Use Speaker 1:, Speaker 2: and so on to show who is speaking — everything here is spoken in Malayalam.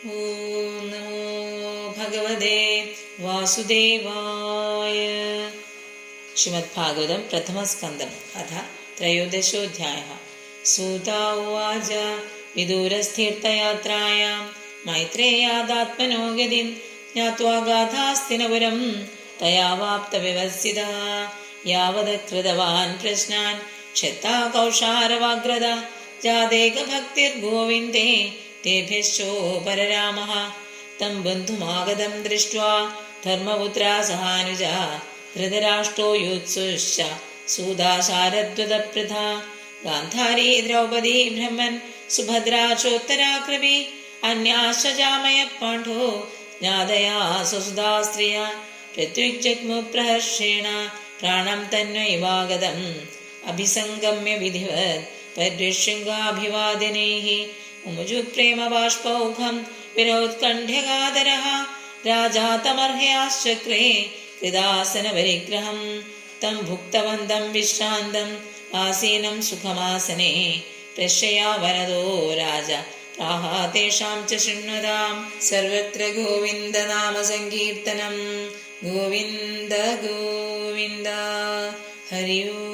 Speaker 1: ഓം നമോ ഭഗവതേ വാസുദേവായ. ശ്രീമദ് ഭാഗവതം പ്രഥമസ്കന്ധം അഥ ത്രയോദശോऽധ്യായः. സൂത ഉവാച വിദൂരസ്ഥീർത്ഥയാത്രായാം മൈത്രേയാദാത്മനോ ഗതിം ജ്ഞാത്വാ ഗാഥാസ്തിനപുരം തയാ വാപ്തവിവസിതഃ യാവത് കൃതവാൻ പ്രശ്നാൻ ക്ഷത്താ കൗഷാരവാഗ്രത ജാതേകഭക്തിർഗോവിന്ദേ തേഭ്യശ്ചോപരരാമഃ തം ബന്ധുമാഗതം ദൃഷ്ട്വാ ധർമ്മപുത്രാ സഹാനുജാ ധൃതരാഷ്ട്രോ യൂത്സുശ്ച സൂതാ ശാരദ്വതപ്രധാ ഗാന്ധാരീ ദ്രൗപദീ ബ്രഹ്മൻ സുഭദ്രാ ചോത്തരാകൃപി അന്യാശ്ച ജാമയ പാണ്ഡോ ജ്ഞാതയാ സ്വസുതാ സ്ത്രിയാ പ്രത്യുജ്ജഗ്മു പ്രഹർഷേണ പ്രാണം തന്വൈവാഗതം അഭിസംഗമ്യ വിധിവത് പരിശൃംഗാഭിവാദനൈഃ മുമുജു പ്രേമബാഷ്പൗഘം വിനോത്കണ്ഠ്യകാതരഃ രാജാ തമർഹയാശ്ചക്രേ കൃതാസനപരിഗ്രഹം തം ഭുക്തവന്തം വിശ്രാന്തം ആസീനം സുഖമാസനെ പ്രശ്യയാ വരദോ രാജ പ്രാഹ തേഷാം ച ശൃണ്വതാം. സർവത്ര ഗോവിന്ദ നാമ സങ്കീർത്തനം. ഗോവിന്ദ ഗോവിന്ദ. ഹരി ഓം.